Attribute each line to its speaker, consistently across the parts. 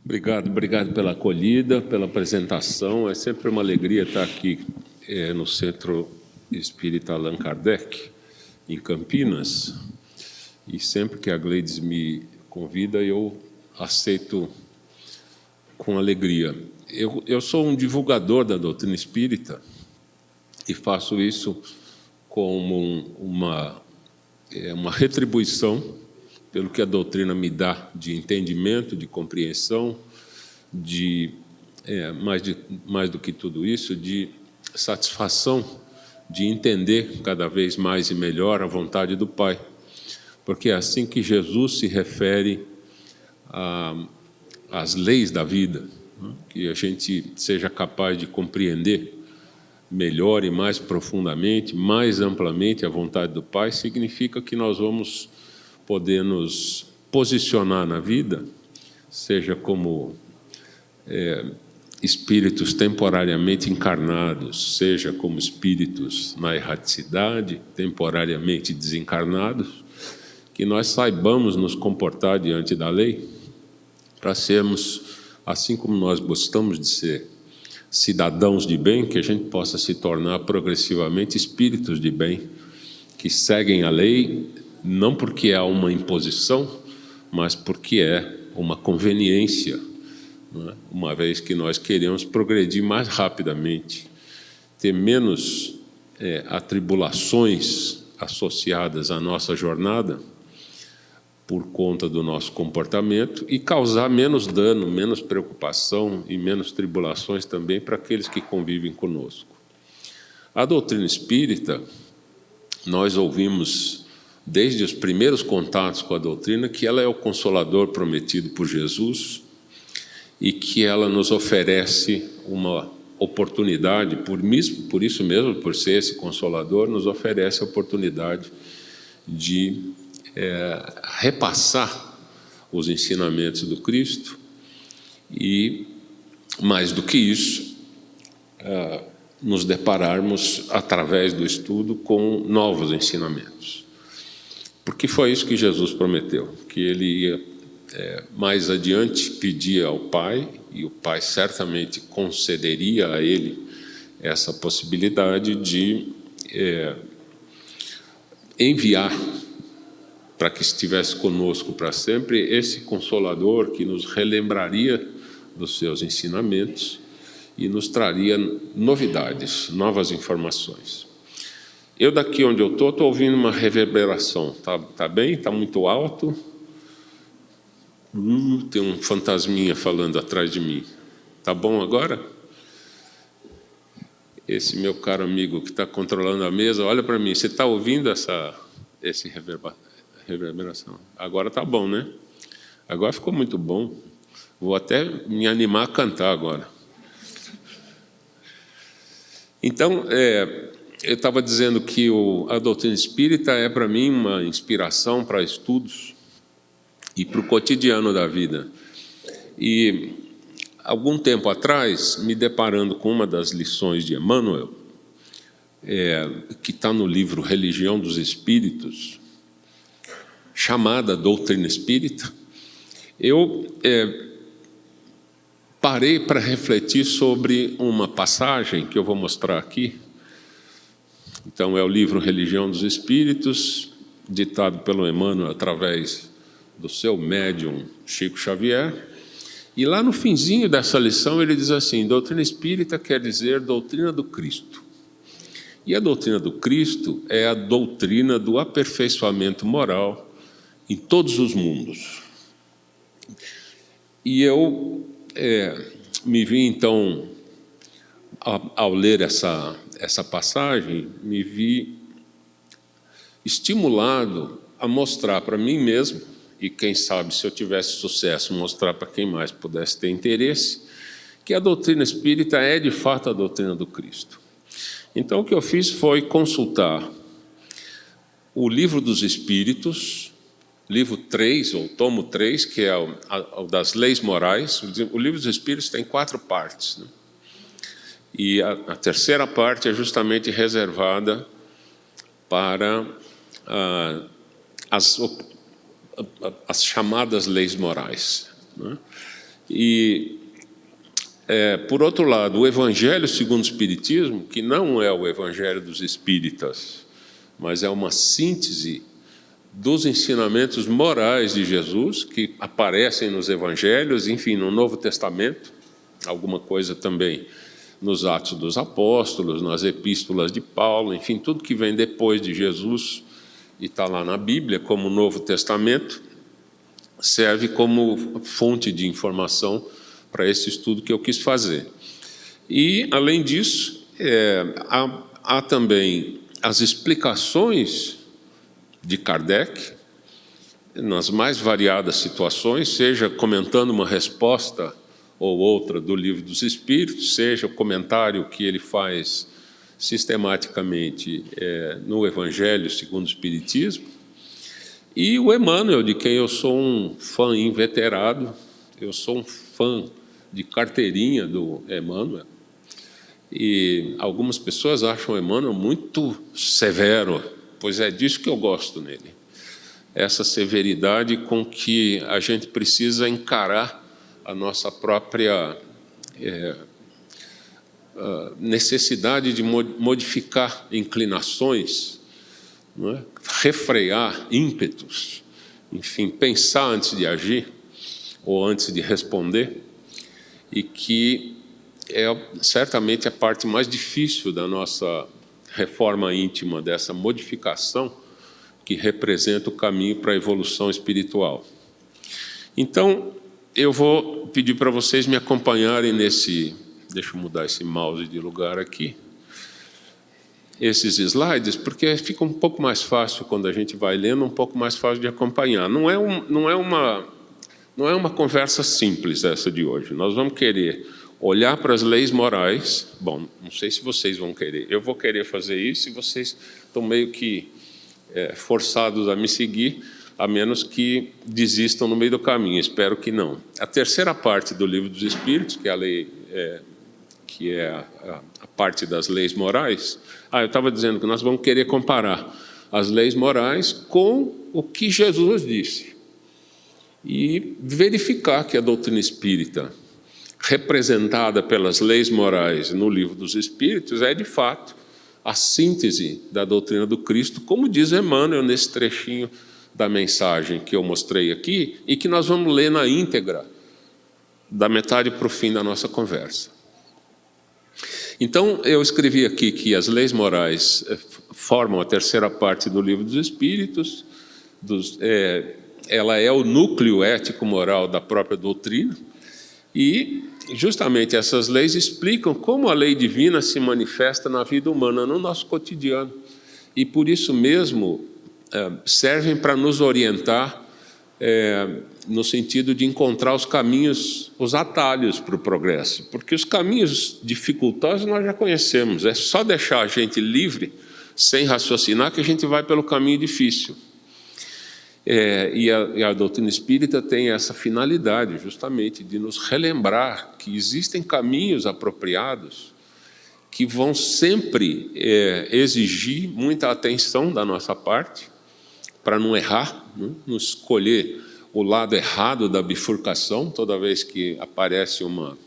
Speaker 1: Obrigado pela acolhida, pela apresentação. É sempre uma alegria estar aqui no Centro Espírita Allan Kardec, em Campinas. E sempre que a Gleides me convida, eu aceito com alegria. Eu sou um divulgador da doutrina espírita e faço isso como uma retribuição pelo que a doutrina me dá de entendimento, de compreensão, mais do que tudo isso, de satisfação de entender cada vez mais e melhor a vontade do Pai. Porque é assim que Jesus se refere às leis da vida, né? Que a gente seja capaz de compreender melhor e mais profundamente, mais amplamente a vontade do Pai, significa que nós vamos poder nos posicionar na vida, seja como espíritos temporariamente encarnados, seja como espíritos na erraticidade, temporariamente desencarnados, que nós saibamos nos comportar diante da lei, para sermos, assim como nós gostamos de ser cidadãos de bem, que a gente possa se tornar progressivamente espíritos de bem, que seguem a lei, não porque há uma imposição, mas porque é uma conveniência, não é? Uma vez que nós queremos progredir mais rapidamente, ter menos atribulações associadas à nossa jornada, por conta do nosso comportamento, e causar menos dano, menos preocupação e menos tribulações também para aqueles que convivem conosco. A doutrina espírita, nós ouvimos desde os primeiros contatos com a doutrina que ela é o consolador prometido por Jesus e que ela nos oferece uma oportunidade, por isso mesmo, por ser esse consolador, nos oferece a oportunidade de repassar os ensinamentos do Cristo e, mais do que isso, nos depararmos, através do estudo, com novos ensinamentos. Porque foi isso que Jesus prometeu, que ele ia mais adiante pedir ao Pai, e o Pai certamente concederia a ele essa possibilidade de enviar para que estivesse conosco para sempre esse Consolador que nos relembraria dos seus ensinamentos e nos traria novidades, novas informações. Eu daqui onde eu estou ouvindo uma reverberação. Tá bem? Está muito alto? Tem um fantasminha falando atrás de mim. Tá bom agora? Esse meu caro amigo que está controlando a mesa, olha para mim. Você está ouvindo esse reverberação? Agora tá bom, né? Agora ficou muito bom. Vou até me animar a cantar agora. Então, eu estava dizendo que a doutrina espírita é para mim uma inspiração para estudos e para o cotidiano da vida. E algum tempo atrás, me deparando com uma das lições de Emmanuel, que está no livro Religião dos Espíritos, chamada Doutrina Espírita, eu parei para refletir sobre uma passagem que eu vou mostrar aqui. Então, é o livro Religião dos Espíritos, ditado pelo Emmanuel através do seu médium Chico Xavier. E lá no finzinho dessa lição ele diz assim: doutrina espírita quer dizer doutrina do Cristo. E a doutrina do Cristo é a doutrina do aperfeiçoamento moral em todos os mundos. E eu me vi, então, ao ler essa passagem, me vi estimulado a mostrar para mim mesmo, e quem sabe, se eu tivesse sucesso, mostrar para quem mais pudesse ter interesse, que a doutrina espírita é, de fato, a doutrina do Cristo. Então, o que eu fiz foi consultar o Livro dos Espíritos, livro 3, ou tomo 3, que é o das leis morais. O Livro dos Espíritos tem 4 partes, né? E a terceira parte é justamente reservada para as chamadas leis morais, né? E, por outro lado, o Evangelho segundo o Espiritismo, que não é o Evangelho dos Espíritas, mas é uma síntese dos ensinamentos morais de Jesus, que aparecem nos Evangelhos, enfim, no Novo Testamento, alguma coisa também nos Atos dos Apóstolos, nas Epístolas de Paulo, enfim, tudo que vem depois de Jesus e está lá na Bíblia, como Novo Testamento, serve como fonte de informação para esse estudo que eu quis fazer. E, além disso, há também as explicações de Kardec, nas mais variadas situações, seja comentando uma resposta ou outra do Livro dos Espíritos, seja o comentário que ele faz sistematicamente no Evangelho segundo o Espiritismo, e o Emmanuel, de quem eu sou um fã inveterado, eu sou um fã de carteirinha do Emmanuel, e algumas pessoas acham o Emmanuel muito severo, pois é disso que eu gosto nele, essa severidade com que a gente precisa encarar a nossa própria necessidade de modificar inclinações, não é? Refrear ímpetos, enfim, pensar antes de agir ou antes de responder, e que é certamente a parte mais difícil da nossa reforma íntima, dessa modificação que representa o caminho para a evolução espiritual. Então, eu vou pedir para vocês me acompanharem nesse... Deixa eu mudar esse mouse de lugar aqui. Esses slides, porque fica um pouco mais fácil quando a gente vai lendo, um pouco mais fácil de acompanhar. Não é uma conversa simples essa de hoje. Nós vamos querer olhar para as leis morais. Bom, não sei se vocês vão querer. Eu vou querer fazer isso e vocês estão meio que forçados a me seguir, a menos que desistam no meio do caminho. Espero que não. A terceira parte do Livro dos Espíritos, que é a lei, que é a parte das leis morais. Eu estava dizendo que nós vamos querer comparar as leis morais com o que Jesus disse e verificar que a doutrina espírita, representada pelas leis morais no Livro dos Espíritos, é de fato a síntese da doutrina do Cristo, como diz Emmanuel nesse trechinho da mensagem que eu mostrei aqui e que nós vamos ler na íntegra, da metade para o fim da nossa conversa. Então, eu escrevi aqui que as leis morais formam a terceira parte do Livro dos Espíritos, ela é o núcleo ético-moral da própria doutrina, e justamente essas leis explicam como a lei divina se manifesta na vida humana, no nosso cotidiano, e por isso mesmo servem para nos orientar no sentido de encontrar os caminhos, os atalhos para o progresso, porque os caminhos dificultosos nós já conhecemos, é só deixar a gente livre, sem raciocinar, que a gente vai pelo caminho difícil. E a doutrina espírita tem essa finalidade, justamente, de nos relembrar que existem caminhos apropriados que vão sempre exigir muita atenção da nossa parte, para não errar, não escolher o lado errado da bifurcação, toda vez que aparece uma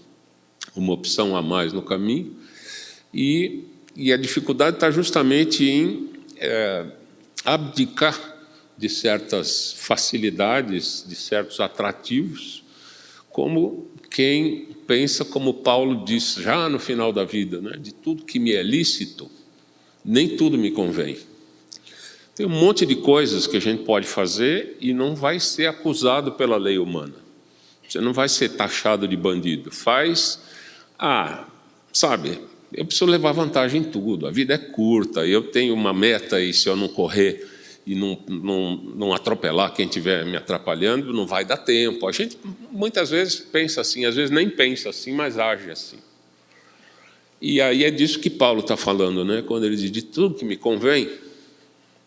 Speaker 1: opção a mais no caminho. E a dificuldade está justamente em abdicar de certas facilidades, de certos atrativos, como quem pensa, como Paulo diz já no final da vida, né? De tudo que me é lícito, nem tudo me convém. Tem um monte de coisas que a gente pode fazer e não vai ser acusado pela lei humana. Você não vai ser taxado de bandido. Sabe, eu preciso levar vantagem em tudo. A vida é curta, eu tenho uma meta e se eu não correr e não atropelar quem estiver me atrapalhando, não vai dar tempo. A gente muitas vezes pensa assim, às vezes nem pensa assim, mas age assim. E aí é disso que Paulo está falando, né? Quando ele diz, de tudo que me convém,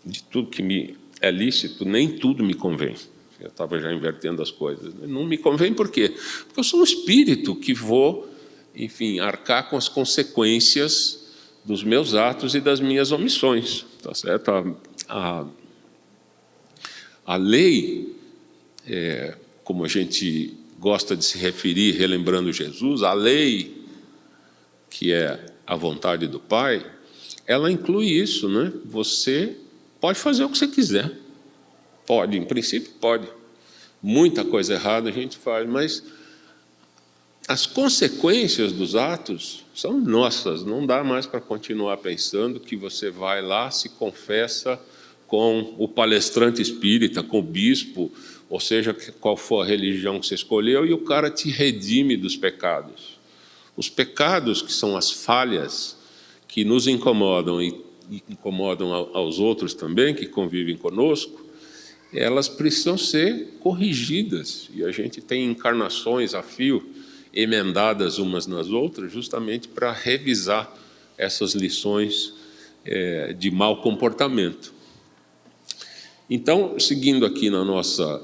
Speaker 1: de tudo que me é lícito, nem tudo me convém. Eu estava já invertendo as coisas. Não me convém por quê? Porque eu sou um espírito que vou, enfim, arcar com as consequências dos meus atos e das minhas omissões. Tá certo? A lei, como a gente gosta de se referir, relembrando Jesus, a lei, que é a vontade do Pai, ela inclui isso, né? Você pode fazer o que você quiser. Pode, em princípio pode. Muita coisa errada a gente faz, mas as consequências dos atos são nossas. Não dá mais para continuar pensando que você vai lá, se confessa com o palestrante espírita, com o bispo, ou seja, qual for a religião que você escolheu, e o cara te redime dos pecados. Os pecados, que são as falhas que nos incomodam e incomodam aos outros também, que convivem conosco, elas precisam ser corrigidas. E a gente tem encarnações a fio, emendadas umas nas outras, justamente para revisar essas lições de mau comportamento. Então, seguindo aqui na nossa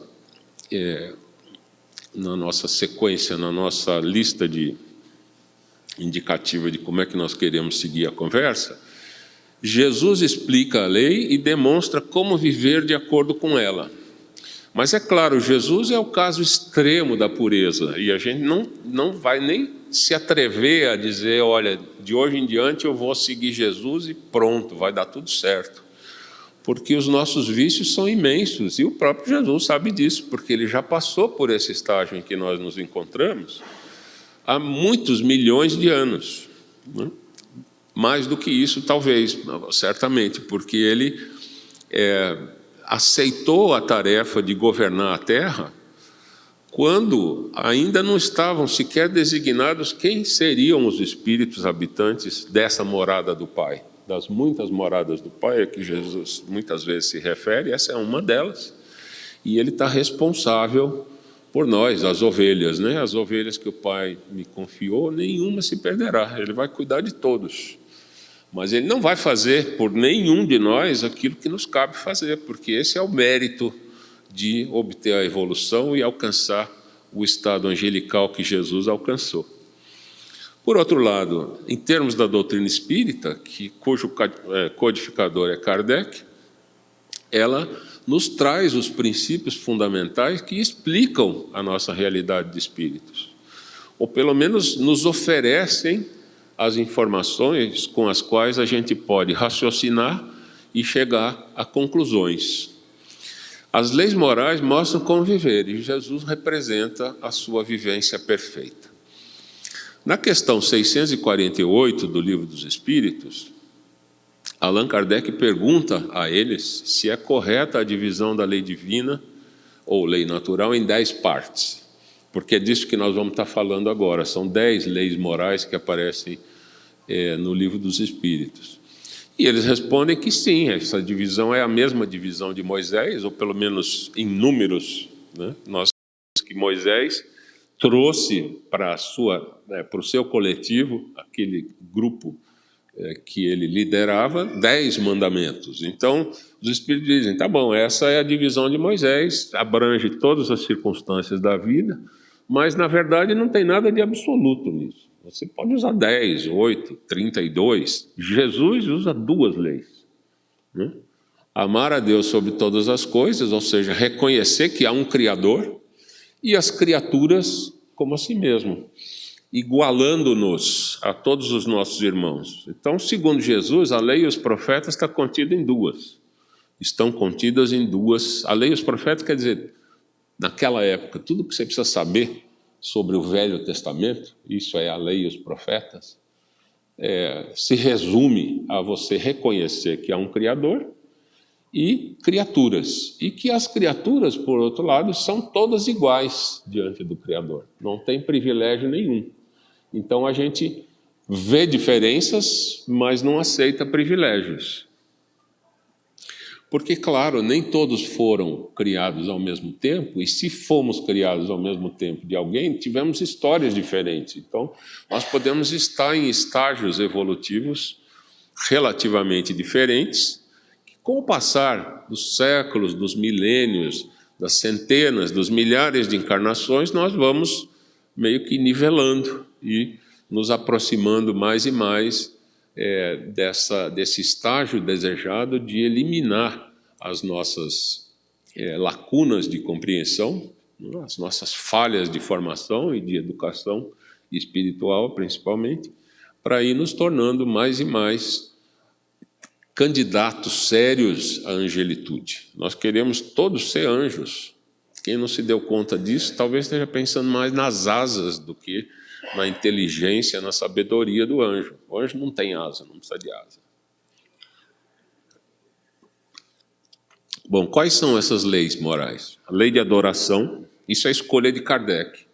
Speaker 1: sequência, na nossa lista indicativa de como é que nós queremos seguir a conversa, Jesus explica a lei e demonstra como viver de acordo com ela. Mas é claro, Jesus é o caso extremo da pureza, e a gente não vai nem se atrever a dizer, olha, de hoje em diante eu vou seguir Jesus e pronto, vai dar tudo certo. Porque os nossos vícios são imensos, e o próprio Jesus sabe disso, porque ele já passou por esse estágio em que nós nos encontramos há muitos milhões de anos, né? Mais do que isso, talvez, certamente, porque ele aceitou a tarefa de governar a terra quando ainda não estavam sequer designados quem seriam os espíritos habitantes dessa morada do Pai. Das muitas moradas do Pai a que Jesus muitas vezes se refere, essa é uma delas. E ele está responsável por nós, as ovelhas, né? As ovelhas que o Pai me confiou, nenhuma se perderá. Ele vai cuidar de todos. Mas ele não vai fazer por nenhum de nós aquilo que nos cabe fazer, porque esse é o mérito de obter a evolução e alcançar o estado angelical que Jesus alcançou. Por outro lado, em termos da doutrina espírita, cujo codificador é Kardec, ela nos traz os princípios fundamentais que explicam a nossa realidade de espíritos, ou pelo menos nos oferecem as informações com as quais a gente pode raciocinar e chegar a conclusões. As leis morais mostram como viver, e Jesus representa a sua vivência perfeita. Na questão 648 do Livro dos Espíritos, Allan Kardec pergunta a eles se é correta a divisão da lei divina ou lei natural em 10 partes, porque é disso que nós vamos estar falando agora. São 10 leis morais que aparecem no Livro dos Espíritos. E eles respondem que sim, essa divisão é a mesma divisão de Moisés, ou pelo menos em números, né? Nós sabemos que Moisés trouxe para o seu coletivo, aquele grupo que ele liderava, 10 mandamentos. Então, os Espíritos dizem, tá bom, essa é a divisão de Moisés, abrange todas as circunstâncias da vida, mas, na verdade, não tem nada de absoluto nisso. Você pode usar 10, 8, 32. Jesus usa 2 leis, né? Amar a Deus sobre todas as coisas, ou seja, reconhecer que há um Criador, e as criaturas como a si mesmo, igualando-nos a todos os nossos irmãos. Então, segundo Jesus, a lei e os profetas estão contidas em 2. Estão contidas em 2. A lei e os profetas quer dizer, naquela época, tudo que você precisa saber sobre o Velho Testamento, isso é a lei e os profetas, se resume a você reconhecer que há um Criador e criaturas. E que as criaturas, por outro lado, são todas iguais diante do Criador. Não tem privilégio nenhum. Então a gente vê diferenças, mas não aceita privilégios. Porque, claro, nem todos foram criados ao mesmo tempo, e se fomos criados ao mesmo tempo de alguém, tivemos histórias diferentes. Então, nós podemos estar em estágios evolutivos relativamente diferentes, que com o passar dos séculos, dos milênios, das centenas, dos milhares de encarnações, nós vamos meio que nivelando e nos aproximando mais e mais desse estágio desejado de eliminar as nossas lacunas de compreensão, as nossas falhas de formação e de educação espiritual, principalmente, para ir nos tornando mais e mais candidatos sérios à angelitude. Nós queremos todos ser anjos. Quem não se deu conta disso, talvez esteja pensando mais nas asas do que na inteligência, na sabedoria do anjo. O anjo não tem asa, não precisa de asa. Bom, quais são essas leis morais? A lei de adoração, isso é a escolha de Kardec,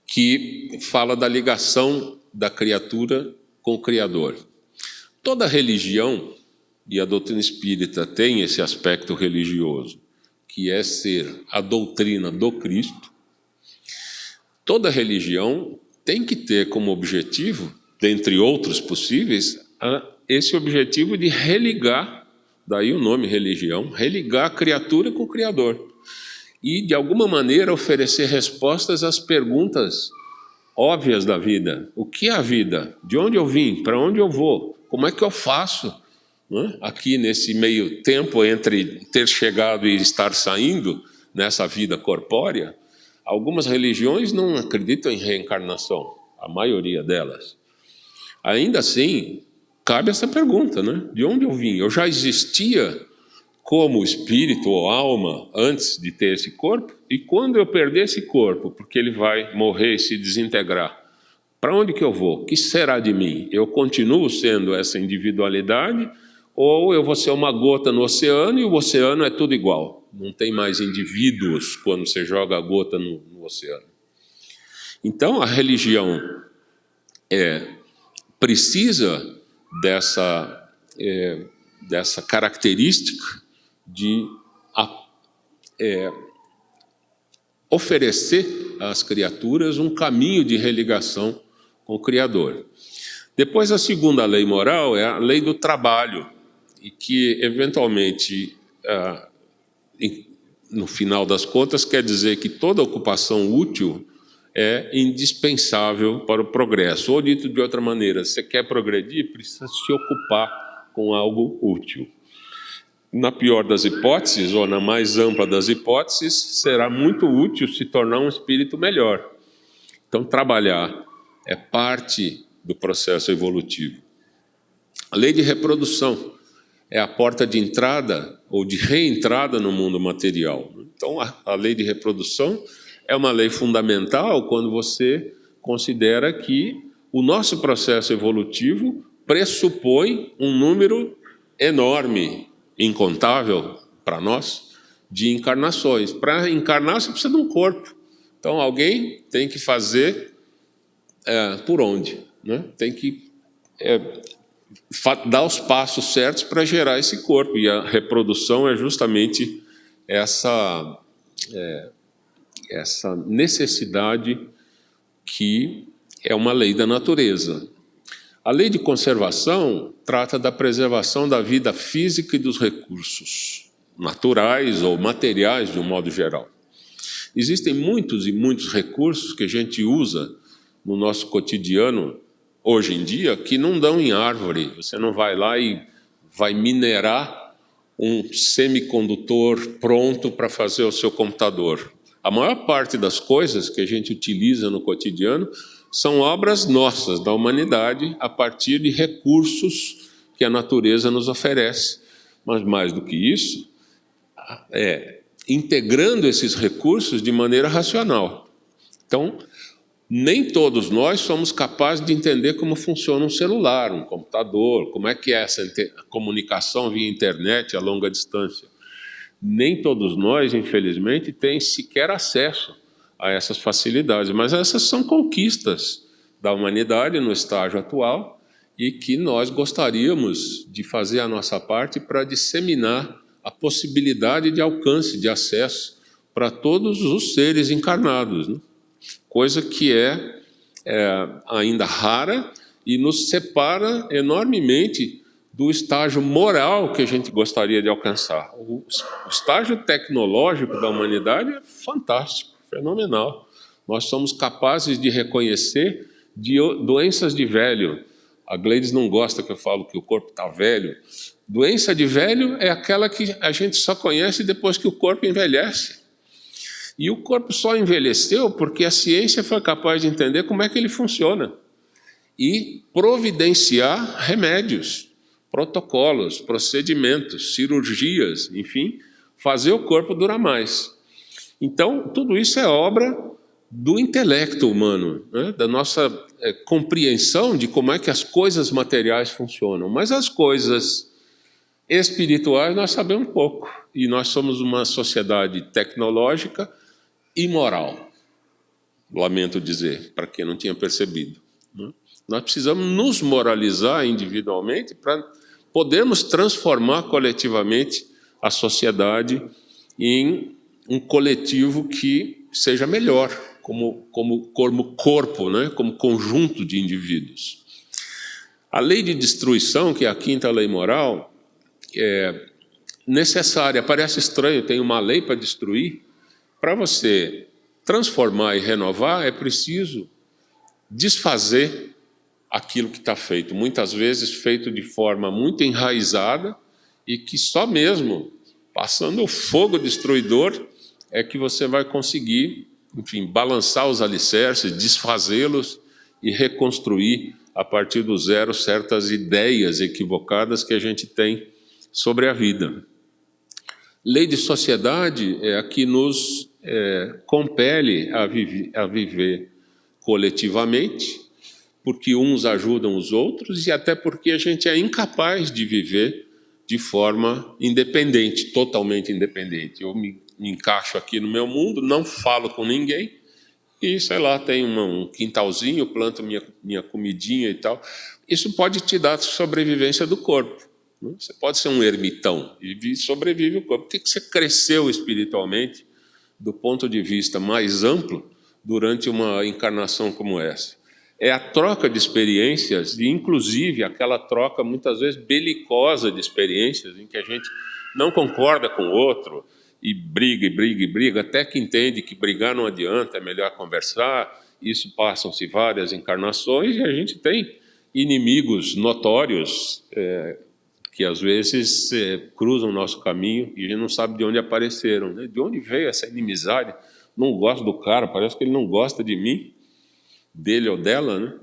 Speaker 1: que fala da ligação da criatura com o Criador. Toda religião, e a doutrina espírita tem esse aspecto religioso, que é ser a doutrina do Cristo, toda religião tem que ter como objetivo, dentre outros possíveis, esse objetivo de religar, daí o nome religião, religar a criatura com o Criador. E, de alguma maneira, oferecer respostas às perguntas óbvias da vida. O que é a vida? De onde eu vim? Para onde eu vou? Como é que eu faço? Aqui nesse meio tempo entre ter chegado e estar saindo nessa vida corpórea, algumas religiões não acreditam em reencarnação, a maioria delas. Ainda assim, cabe essa pergunta, né? De onde eu vim? Eu já existia como espírito ou alma antes de ter esse corpo? E quando eu perder esse corpo, porque ele vai morrer e se desintegrar, para onde que eu vou? O que será de mim? Eu continuo sendo essa individualidade ou eu vou ser uma gota no oceano e o oceano é tudo igual? Não tem mais indivíduos quando você joga a gota no oceano. Então, a religião precisa dessa característica de oferecer às criaturas um caminho de religação com o Criador. Depois, a segunda lei moral é a lei do trabalho, e que, eventualmente, no final das contas, quer dizer que toda ocupação útil é indispensável para o progresso. Ou, dito de outra maneira, você quer progredir, precisa se ocupar com algo útil. Na pior das hipóteses, ou na mais ampla das hipóteses, será muito útil se tornar um espírito melhor. Então, trabalhar é parte do processo evolutivo. A lei de reprodução é a porta de entrada ou de reentrada no mundo material. Então, a lei de reprodução é uma lei fundamental quando você considera que o nosso processo evolutivo pressupõe um número enorme, incontável para nós, de encarnações. Para encarnar, você precisa de um corpo. Então, alguém tem que fazer por onde? Né? Tem que dar os passos certos para gerar esse corpo. E a reprodução é justamente essa necessidade que é uma lei da natureza. A lei de conservação trata da preservação da vida física e dos recursos naturais ou materiais, de um modo geral. Existem muitos e muitos recursos que a gente usa no nosso cotidiano, hoje em dia, que não dão em árvore. Você não vai lá e vai minerar um semicondutor pronto para fazer o seu computador. A maior parte das coisas que a gente utiliza no cotidiano são obras nossas, da humanidade, a partir de recursos que a natureza nos oferece. Mas, mais do que isso, integrando esses recursos de maneira racional. Então, nem todos nós somos capazes de entender como funciona um celular, um computador, como é que é essa comunicação via internet a longa distância. Nem todos nós, infelizmente, têm sequer acesso a essas facilidades, mas essas são conquistas da humanidade no estágio atual e que nós gostaríamos de fazer a nossa parte para disseminar a possibilidade de alcance, de acesso para todos os seres encarnados, né? Coisa que é ainda rara e nos separa enormemente do estágio moral que a gente gostaria de alcançar. O estágio tecnológico da humanidade é fantástico, fenomenal. Nós somos capazes de reconhecer doenças de velho. A Gleides não gosta que eu falo que o corpo está velho. Doença de velho é aquela que a gente só conhece depois que o corpo envelhece. E o corpo só envelheceu porque a ciência foi capaz de entender como é que ele funciona e providenciar remédios, protocolos, procedimentos, cirurgias, enfim, fazer o corpo durar mais. Então, tudo isso é obra do intelecto humano, né? Da nossa compreensão de como é que as coisas materiais funcionam. Mas as coisas espirituais nós sabemos pouco. E nós somos uma sociedade tecnológica e moral. Lamento dizer, para quem não tinha percebido. Nós precisamos nos moralizar individualmente para podermos transformar coletivamente a sociedade em um coletivo que seja melhor, como corpo, né? Como conjunto de indivíduos. A lei de destruição, que é a quinta lei moral, é necessária. Parece estranho, tem uma lei para destruir. Para você transformar e renovar, é preciso desfazer aquilo que está feito, muitas vezes feito de forma muito enraizada e que só mesmo passando o fogo destruidor é que você vai conseguir, enfim, balançar os alicerces, desfazê-los e reconstruir a partir do zero certas ideias equivocadas que a gente tem sobre a vida. Lei de sociedade é a que nos compele a viver coletivamente, porque uns ajudam os outros e até porque a gente é incapaz de viver de forma independente, totalmente independente. Eu me encaixo aqui no meu mundo, não falo com ninguém e, sei lá, tenho um quintalzinho, planto minha comidinha e tal. Isso pode te dar sobrevivência do corpo. Você pode ser um ermitão e sobrevive o corpo. Porque você cresceu espiritualmente do ponto de vista mais amplo durante uma encarnação como essa. É a troca de experiências, e inclusive aquela troca muitas vezes belicosa de experiências, em que a gente não concorda com o outro, e briga, até que entende que brigar não adianta, é melhor conversar. Isso passam-se várias encarnações, e a gente tem inimigos notórios, que às vezes cruzam o nosso caminho, e a gente não sabe de onde apareceram, né? De onde veio essa inimizade? Não gosto do cara, parece que ele não gosta de mim, dele ou dela, né?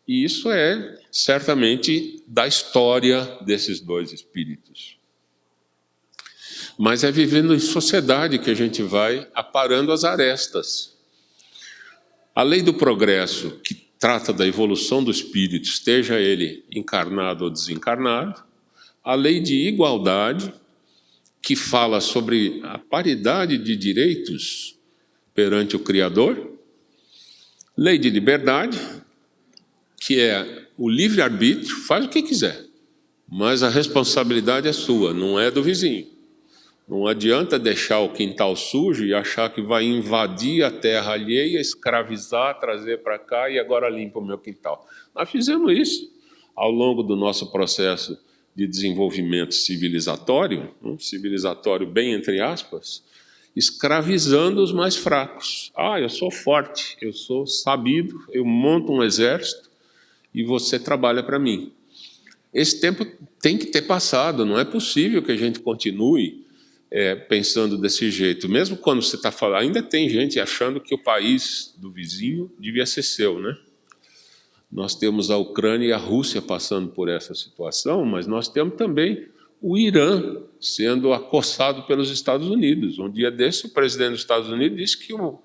Speaker 1: E isso é certamente da história desses dois espíritos. Mas é vivendo em sociedade que a gente vai aparando as arestas. A lei do progresso, que trata da evolução do espírito, esteja ele encarnado ou desencarnado. A lei de igualdade, que fala sobre a paridade de direitos perante o Criador. Lei de liberdade, que é o livre-arbítrio, faz o que quiser, mas a responsabilidade é sua, não é do vizinho. Não adianta deixar o quintal sujo e achar que vai invadir a terra alheia, escravizar, trazer para cá e agora limpa o meu quintal. Nós fizemos isso ao longo do nosso processo de desenvolvimento civilizatório, um civilizatório bem entre aspas, escravizando os mais fracos. Eu sou forte, eu sou sabido, eu monto um exército e você trabalha para mim. Esse tempo tem que ter passado, não é possível que a gente continue pensando desse jeito. Mesmo quando você está falando, ainda tem gente achando que o país do vizinho devia ser seu, né? Nós temos a Ucrânia e a Rússia passando por essa situação, mas nós temos também o Irã sendo acossado pelos Estados Unidos. Um dia desse, o presidente dos Estados Unidos disse que o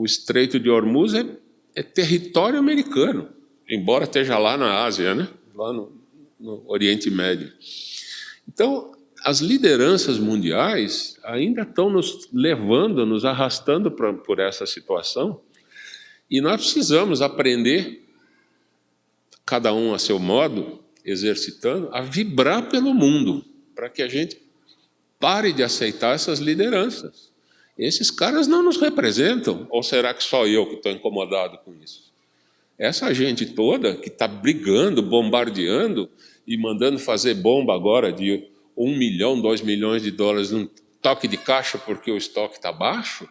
Speaker 1: Estreito de Hormuz é território americano, embora esteja lá na Ásia, né? Lá no Oriente Médio. Então, as lideranças mundiais ainda estão nos levando, nos arrastando por essa situação, e nós precisamos aprender, cada um a seu modo, exercitando, a vibrar pelo mundo, para que a gente pare de aceitar essas lideranças. Esses caras não nos representam, ou será que só eu que estou incomodado com isso? Essa gente toda que está brigando, bombardeando e mandando fazer bomba agora de 1 milhão, 2 milhões de dólares num toque de caixa porque o estoque está baixo,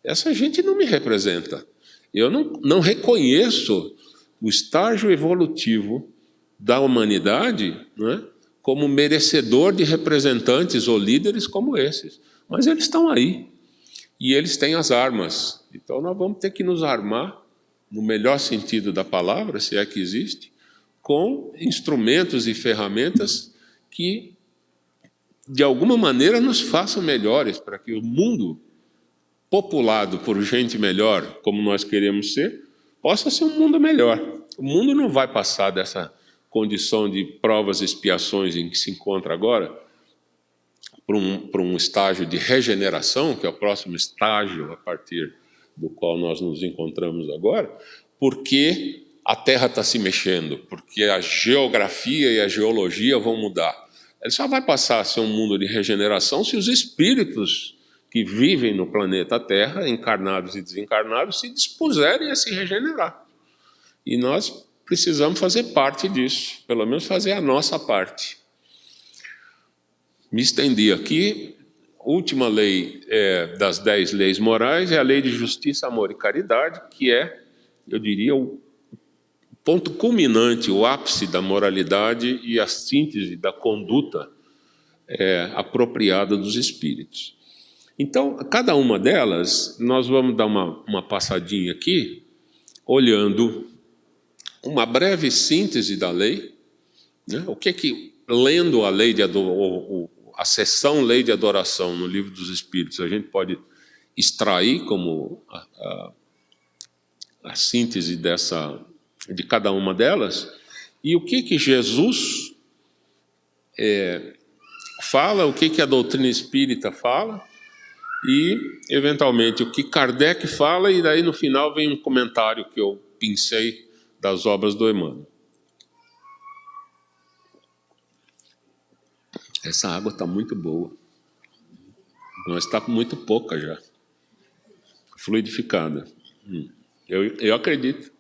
Speaker 1: essa gente não me representa. Eu não reconheço o estágio evolutivo da humanidade, né, como merecedor de representantes ou líderes como esses. Mas eles estão aí. e eles têm as armas. Então nós vamos ter que nos armar, no melhor sentido da palavra, se é que existe, com instrumentos e ferramentas que, de alguma maneira, nos façam melhores, para que o mundo populado por gente melhor, como nós queremos ser, possa ser um mundo melhor. O mundo não vai passar dessa condição de provas e expiações em que se encontra agora para um estágio de regeneração, que é o próximo estágio a partir do qual nós nos encontramos agora, porque a Terra está se mexendo, porque a geografia e a geologia vão mudar. Ele só vai passar a ser um mundo de regeneração se os espíritos que vivem no planeta Terra, encarnados e desencarnados, se dispuserem a se regenerar. E nós precisamos fazer parte disso, pelo menos fazer a nossa parte. Me estendi aqui. A última lei das 10 leis morais é a lei de justiça, amor e caridade, que é, eu diria, o ponto culminante, o ápice da moralidade e a síntese da conduta apropriada dos espíritos. Então, cada uma delas, nós vamos dar uma passadinha aqui, olhando uma breve síntese da lei, né? O que lendo a lei a seção Lei de Adoração no Livro dos Espíritos, a gente pode extrair como a síntese de cada uma delas, e o que Jesus fala, o que a doutrina espírita fala, e, eventualmente, o que Kardec fala, e daí, no final, vem um comentário que eu pincei das obras do Emmanuel. Essa água está muito boa. Mas está muito pouca já. Fluidificada. Eu acredito.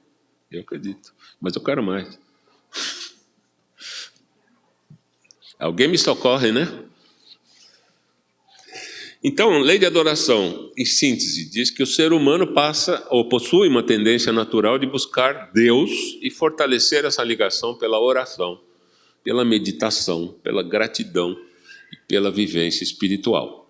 Speaker 1: Eu acredito. Mas eu quero mais. Alguém me socorre, né? Então, lei de adoração, em síntese, diz que o ser humano passa ou possui uma tendência natural de buscar Deus e fortalecer essa ligação pela oração, pela meditação, pela gratidão e pela vivência espiritual.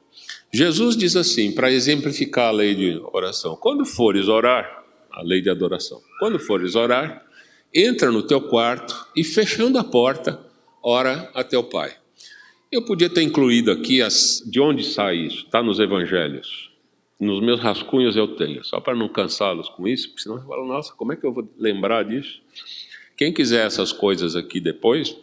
Speaker 1: Jesus diz assim, para exemplificar a lei de oração: quando fores orar, a lei de adoração, quando fores orar, entra no teu quarto e, fechando a porta, ora a teu Pai. Eu podia ter incluído aqui de onde sai isso, está nos evangelhos. Nos meus rascunhos eu tenho, só para não cansá-los com isso, porque senão eu falo, nossa, como é que eu vou lembrar disso? Quem quiser essas coisas aqui depois,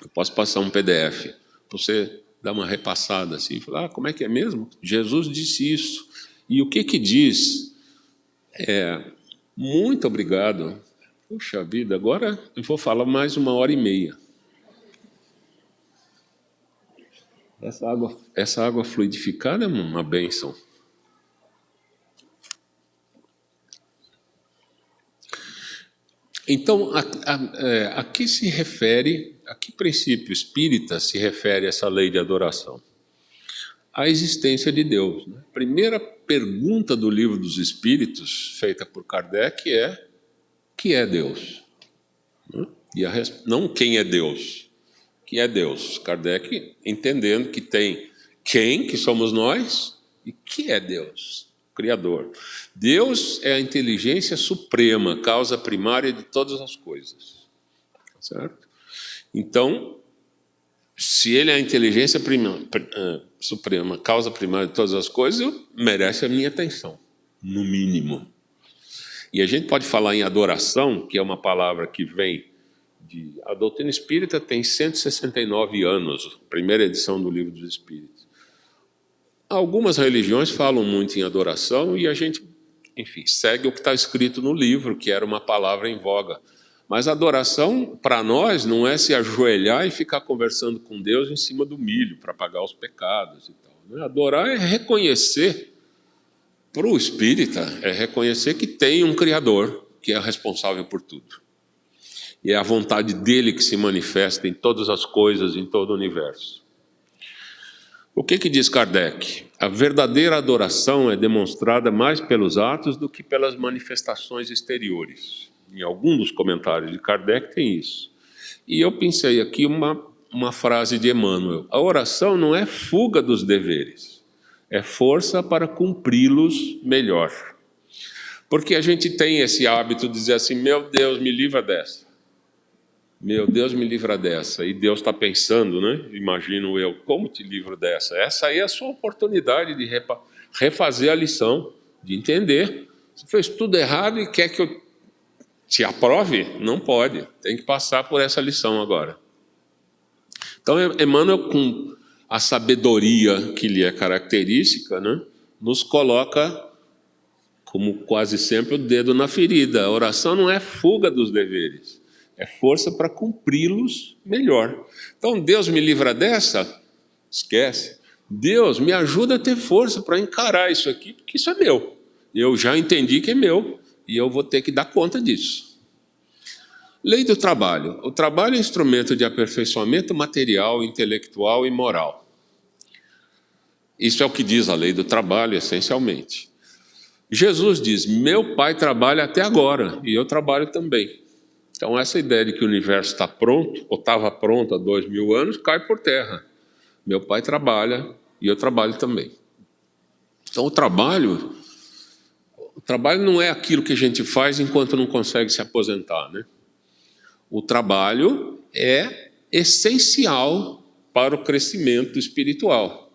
Speaker 1: eu posso passar um PDF, para você dar uma repassada assim, e falar, como é que é mesmo? Jesus disse isso. E o que diz? Muito obrigado. Puxa vida, agora eu vou falar mais 1h30. Essa água fluidificada é uma bênção. Então, a que se refere, a que princípio espírita se refere essa lei de adoração? A existência de Deus. Né? A primeira pergunta do Livro dos Espíritos, feita por Kardec, é: que é Deus? Não quem é Deus. Que é Deus. Kardec entendendo que tem quem, que somos nós, e que é Deus, Criador. Deus é a inteligência suprema, causa primária de todas as coisas. Certo? Então, se ele é a inteligência suprema, causa primária de todas as coisas, merece a minha atenção, no mínimo. E a gente pode falar em adoração, que é uma palavra que vem a doutrina espírita tem 169 anos, primeira edição do Livro dos Espíritos. Algumas religiões falam muito em adoração e a gente, enfim, segue o que está escrito no livro, que era uma palavra em voga. Mas adoração, para nós, não é se ajoelhar e ficar conversando com Deus em cima do milho para pagar os pecados e tal. Né? Adorar é reconhecer, para o espírita, é reconhecer que tem um Criador que é responsável por tudo. E é a vontade dele que se manifesta em todas as coisas, em todo o universo. O que diz Kardec? A verdadeira adoração é demonstrada mais pelos atos do que pelas manifestações exteriores. Em algum dos comentários de Kardec tem isso. E eu pensei aqui uma frase de Emmanuel: a oração não é fuga dos deveres, é força para cumpri-los melhor. Porque a gente tem esse hábito de dizer assim, meu Deus, me livra dessa. Meu Deus, me livra dessa. E Deus está pensando, né? Imagino eu, como te livro dessa? Essa aí é a sua oportunidade de refazer a lição, de entender. Você fez tudo errado e quer que eu te aprove? Não pode. Tem que passar por essa lição agora. Então, Emmanuel, com a sabedoria que lhe é característica, né, nos coloca, como quase sempre, o dedo na ferida. A oração não é fuga dos deveres, é força para cumpri-los melhor. Então, Deus me livra dessa? Esquece. Deus me ajuda a ter força para encarar isso aqui, porque isso é meu. Eu já entendi que é meu e eu vou ter que dar conta disso. Lei do trabalho. O trabalho é instrumento de aperfeiçoamento material, intelectual e moral. Isso é o que diz a lei do trabalho, essencialmente. Jesus diz, meu Pai trabalha até agora, e eu trabalho também. Então, essa ideia de que o universo está pronto, ou estava pronto há 2000 anos, cai por terra. Meu Pai trabalha, e eu trabalho também. Então, o trabalho não é aquilo que a gente faz enquanto não consegue se aposentar, né? O trabalho é essencial para o crescimento espiritual.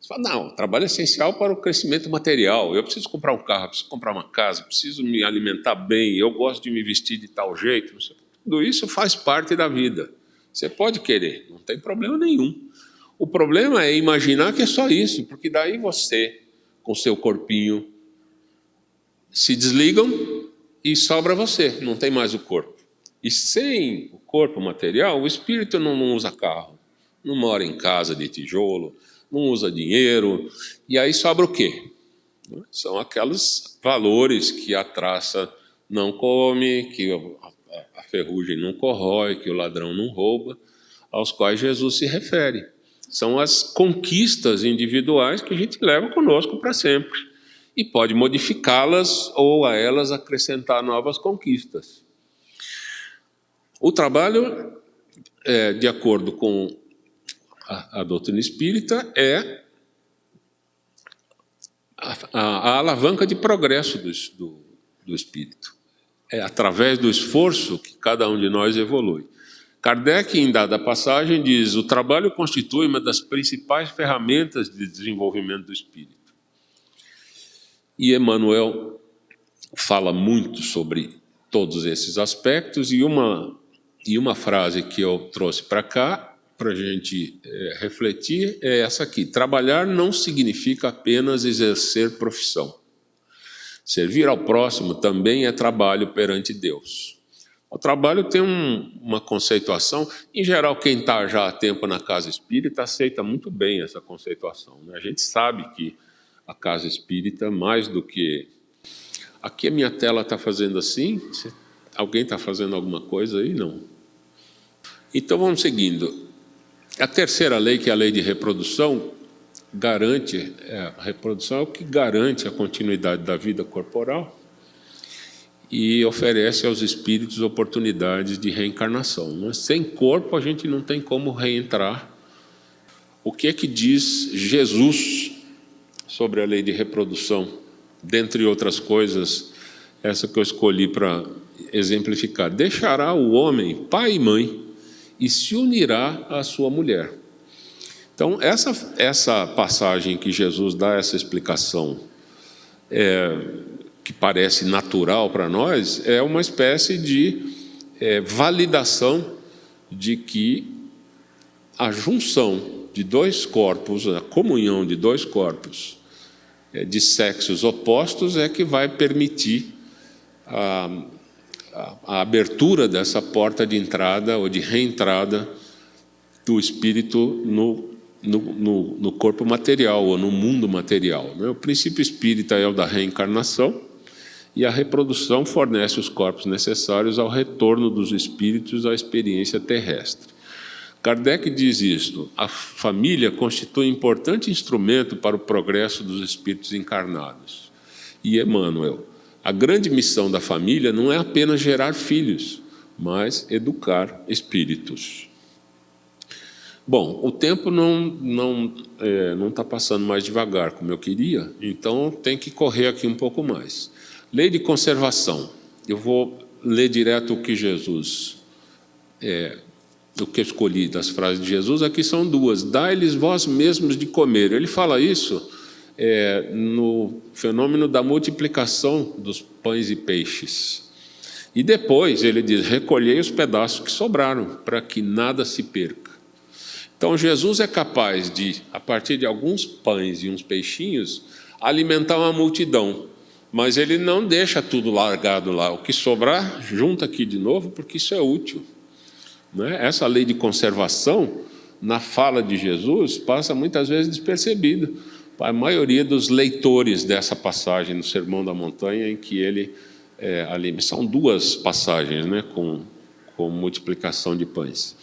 Speaker 1: Você fala, não, o trabalho é essencial para o crescimento material. Eu preciso comprar um carro, preciso comprar uma casa, preciso me alimentar bem, eu gosto de me vestir de tal jeito. Tudo isso faz parte da vida. Você pode querer, não tem problema nenhum. O problema é imaginar que é só isso, porque daí você, com seu corpinho, se desligam e sobra você, não tem mais o corpo. E sem o corpo material, o espírito não usa carro, não mora em casa de tijolo, não usa dinheiro, e aí sobra o quê? São aqueles valores que a traça não come, que a ferrugem não corrói, que o ladrão não rouba, aos quais Jesus se refere. São as conquistas individuais que a gente leva conosco para sempre, e pode modificá-las ou a elas acrescentar novas conquistas. O trabalho, de acordo com a doutrina espírita, é a alavanca de progresso do espírito. É através do esforço que cada um de nós evolui. Kardec, em dada passagem, diz: o trabalho constitui uma das principais ferramentas de desenvolvimento do espírito. E Emmanuel fala muito sobre todos esses aspectos, e uma frase que eu trouxe para cá, para a gente refletir, é essa aqui: trabalhar não significa apenas exercer profissão. Servir ao próximo também é trabalho perante Deus. O trabalho tem uma conceituação, em geral, quem está já há tempo na casa espírita aceita muito bem essa conceituação, né? A gente sabe que a casa espírita, mais do que... Aqui a minha tela está fazendo assim, alguém está fazendo alguma coisa aí? Não. Então vamos seguindo. A terceira lei, que é a lei de reprodução, garante, a reprodução é o que garante a continuidade da vida corporal e oferece aos espíritos oportunidades de reencarnação. Mas sem corpo a gente não tem como reentrar. O que é que diz Jesus sobre a lei de reprodução? Dentre outras coisas, essa que eu escolhi para exemplificar: deixará o homem pai e mãe e se unirá à sua mulher. Então, essa passagem que Jesus dá, essa explicação, que parece natural para nós, é uma espécie de validação de que a junção de dois corpos, a comunhão de dois corpos de sexos opostos é que vai permitir a abertura dessa porta de entrada ou de reentrada do espírito no corpo material ou no mundo material. O princípio espírita é o da reencarnação, e a reprodução fornece os corpos necessários ao retorno dos espíritos à experiência terrestre. Kardec diz isto: a família constitui importante instrumento para o progresso dos espíritos encarnados. E Emmanuel: a grande missão da família não é apenas gerar filhos, mas educar espíritos. Bom, o tempo não está passando mais devagar como eu queria, então tem que correr aqui um pouco mais. Lei de conservação. Eu vou ler direto o que Jesus, o que eu escolhi das frases de Jesus. Aqui são duas. Dai-lhes vós mesmos de comer. Ele fala isso no fenômeno da multiplicação dos pães e peixes. E depois ele diz, recolhei os pedaços que sobraram, para que nada se perca. Então, Jesus é capaz de, a partir de alguns pães e uns peixinhos, alimentar uma multidão. Mas ele não deixa tudo largado lá. O que sobrar, junta aqui de novo, porque isso é útil. Né? Essa lei de conservação, na fala de Jesus, passa muitas vezes despercebida para a maioria dos leitores dessa passagem no Sermão da Montanha, em que ele são duas passagens, né, com multiplicação de pães.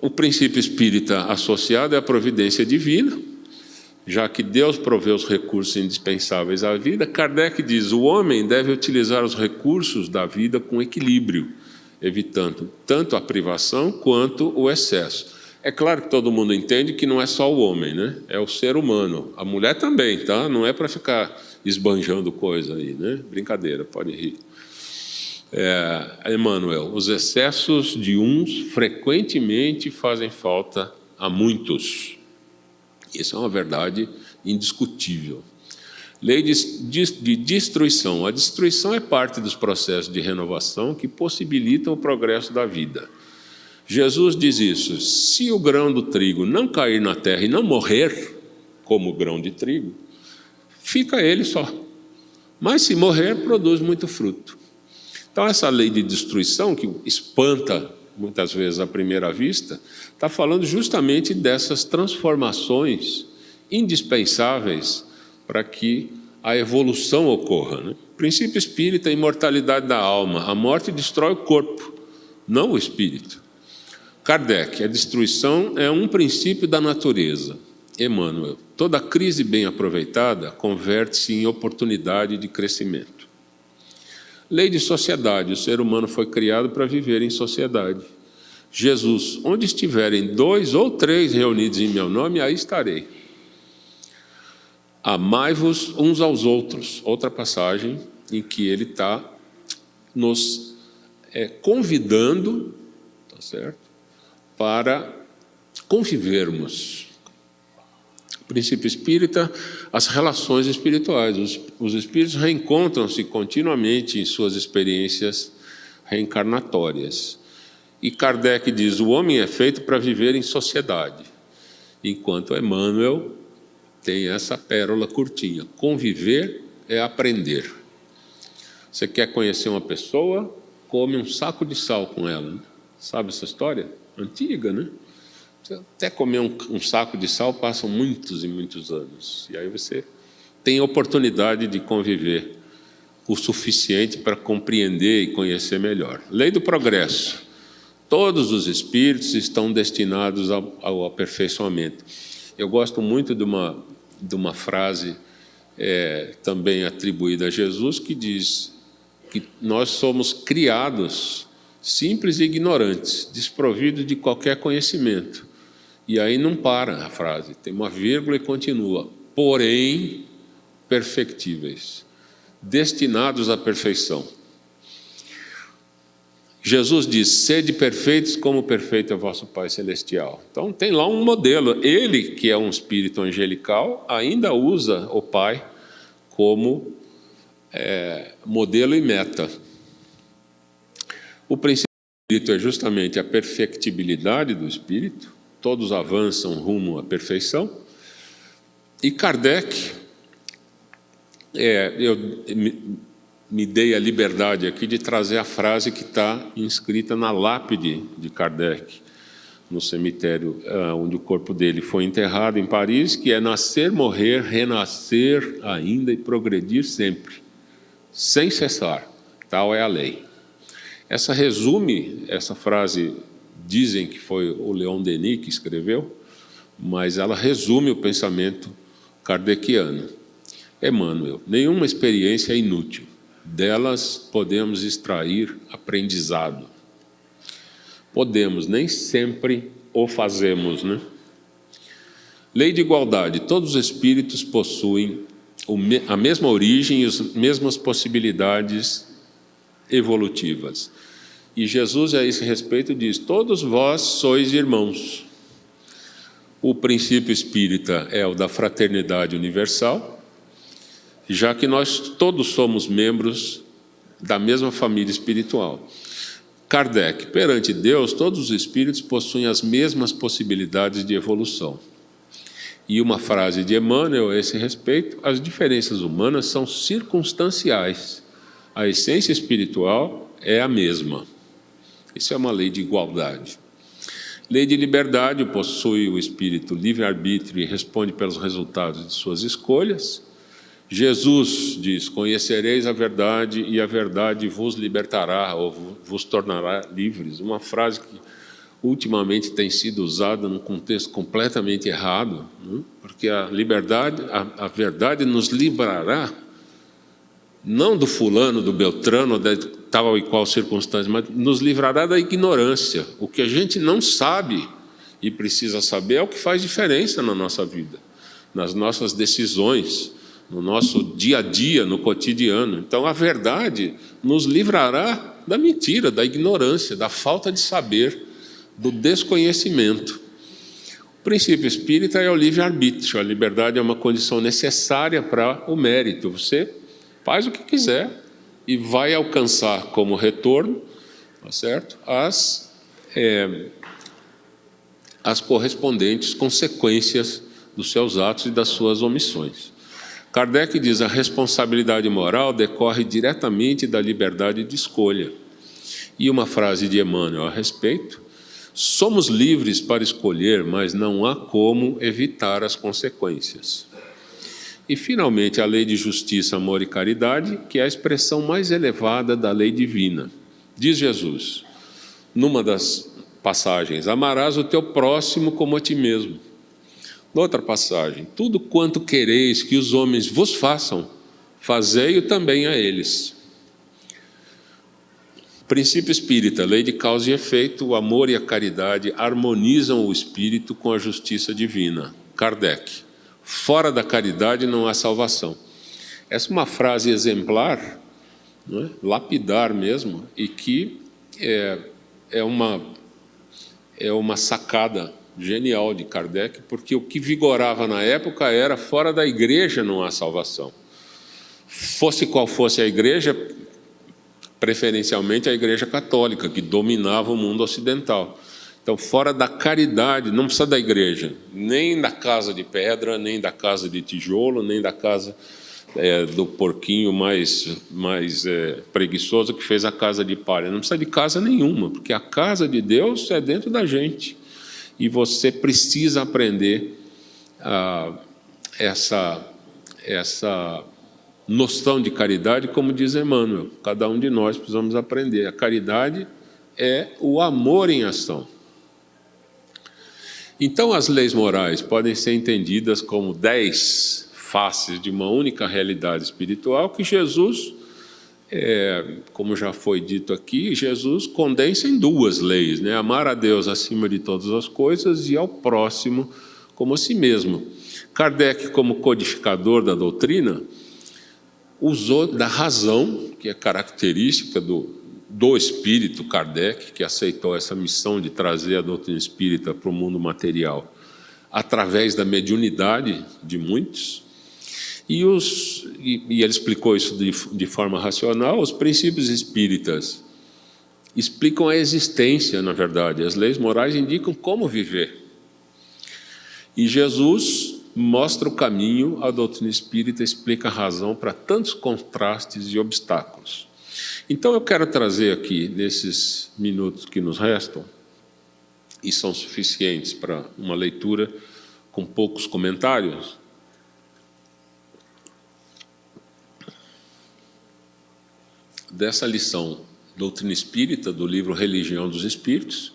Speaker 1: O princípio espírita associado é a providência divina, já que Deus provê os recursos indispensáveis à vida. Kardec diz, o homem deve utilizar os recursos da vida com equilíbrio, evitando tanto a privação quanto o excesso. É claro que todo mundo entende que não é só o homem, né? É o ser humano. A mulher também, tá? Não é para ficar esbanjando coisa aí, né? Brincadeira, pode rir. Emmanuel, os excessos de uns frequentemente fazem falta a muitos. Isso é uma verdade indiscutível. Lei de destruição. A destruição é parte dos processos de renovação que possibilitam o progresso da vida. Jesus diz isso, se o grão do trigo não cair na terra e não morrer, como o grão de trigo, fica ele só. Mas se morrer, produz muito fruto. Então, essa lei de destruição, que espanta muitas vezes à primeira vista, está falando justamente dessas transformações indispensáveis para que a evolução ocorra. Né? Princípio espírita, imortalidade da alma. A morte destrói o corpo, não o espírito. Kardec, a destruição é um princípio da natureza. Emmanuel, toda crise bem aproveitada converte-se em oportunidade de crescimento. Lei de sociedade, o ser humano foi criado para viver em sociedade. Jesus, onde estiverem 2 ou 3 reunidos em meu nome, aí estarei. Amai-vos uns aos outros. Outra passagem em que ele está nos convidando, tá certo? Para convivermos. Princípio espírita, as relações espirituais. Os espíritos reencontram-se continuamente em suas experiências reencarnatórias. E Kardec diz, o homem é feito para viver em sociedade, enquanto Emmanuel tem essa pérola curtinha. Conviver é aprender. Você quer conhecer uma pessoa, come um saco de sal com ela. Né? Sabe essa história? Antiga, né? Até comer um saco de sal passam muitos e muitos anos. E aí você tem oportunidade de conviver o suficiente para compreender e conhecer melhor. Lei do progresso. Todos os espíritos estão destinados ao aperfeiçoamento. Eu gosto muito de uma frase também atribuída a Jesus, que diz que nós somos criados simples e ignorantes, desprovidos de qualquer conhecimento. E aí não para a frase, tem uma vírgula e continua. Porém, perfectíveis, destinados à perfeição. Jesus diz, sede perfeitos como perfeito é vosso Pai Celestial. Então tem lá um modelo. Ele, que é um espírito angelical, ainda usa o Pai como modelo e meta. O princípio do espírito é justamente a perfectibilidade do espírito. Todos avançam rumo à perfeição. E Kardec, eu me dei a liberdade aqui de trazer a frase que está inscrita na lápide de Kardec, no cemitério onde o corpo dele foi enterrado em Paris, que é nascer, morrer, renascer ainda e progredir sempre, sem cessar. Tal é a lei. Essa frase, dizem que foi o Leon Denis que escreveu, mas ela resume o pensamento kardeciano. Emmanuel, nenhuma experiência é inútil. Delas podemos extrair aprendizado. Podemos, nem sempre o fazemos, né? Lei de igualdade. Todos os espíritos possuem a mesma origem e as mesmas possibilidades evolutivas. E Jesus, a esse respeito, diz: todos vós sois irmãos. O princípio espírita é o da fraternidade universal, já que nós todos somos membros da mesma família espiritual. Kardec: perante Deus, todos os espíritos possuem as mesmas possibilidades de evolução. E uma frase de Emmanuel a esse respeito: as diferenças humanas são circunstanciais. A essência espiritual é a mesma. Isso é uma lei de igualdade. Lei de liberdade. Possui o espírito livre-arbítrio e responde pelos resultados de suas escolhas. Jesus diz: conhecereis a verdade e a verdade vos libertará ou vos tornará livres. Uma frase que ultimamente tem sido usada num contexto completamente errado, né? Porque a liberdade, a verdade nos livrará, não do fulano, do beltrano, de tal e qual circunstância, mas nos livrará da ignorância. O que a gente não sabe e precisa saber é o que faz diferença na nossa vida, nas nossas decisões, no nosso dia a dia, no cotidiano. Então, a verdade nos livrará da mentira, da ignorância, da falta de saber, do desconhecimento. O princípio espírita é o livre-arbítrio. A liberdade é uma condição necessária para o mérito. Você faz o que quiser e vai alcançar como retorno, tá certo? As correspondentes consequências dos seus atos e das suas omissões. Kardec diz: a responsabilidade moral decorre diretamente da liberdade de escolha. E uma frase de Emmanuel a respeito: somos livres para escolher, mas não há como evitar as consequências. E, finalmente, a lei de justiça, amor e caridade, que é a expressão mais elevada da lei divina. Diz Jesus, numa das passagens: amarás o teu próximo como a ti mesmo. Noutra passagem: tudo quanto quereis que os homens vos façam, fazei-o também a eles. Princípio espírita, lei de causa e efeito. O amor e a caridade harmonizam o espírito com a justiça divina. Kardec: fora da caridade não há salvação. Essa é uma frase exemplar, não é? Lapidar mesmo, e que é uma sacada genial de Kardec, porque o que vigorava na época era: fora da igreja não há salvação. Fosse qual fosse a igreja, preferencialmente a igreja católica, que dominava o mundo ocidental. Então, fora da caridade, não precisa da igreja, nem da casa de pedra, nem da casa de tijolo, nem da casa do porquinho mais preguiçoso que fez a casa de palha. Não precisa de casa nenhuma, porque a casa de Deus é dentro da gente. E você precisa aprender essa noção de caridade, como diz Emmanuel. Cada um de nós precisamos aprender. A caridade é o amor em ação. Então, as leis morais podem ser entendidas como 10 faces de uma única realidade espiritual que Jesus, como já foi dito aqui, Jesus condensa em 2 leis, né? Amar a Deus acima de todas as coisas e ao próximo como a si mesmo. Kardec, como codificador da doutrina, usou da razão, que é característica do espírito Kardec, que aceitou essa missão de trazer a doutrina espírita para o mundo material, através da mediunidade de muitos, e ele explicou isso de forma racional. Os princípios espíritas explicam a existência, na verdade. As leis morais indicam como viver. E Jesus mostra o caminho, a doutrina espírita explica a razão para tantos contrastes e obstáculos. Então, eu quero trazer aqui, nesses minutos que nos restam, e são suficientes para uma leitura com poucos comentários, dessa lição Doutrina Espírita, do livro Religião dos Espíritos,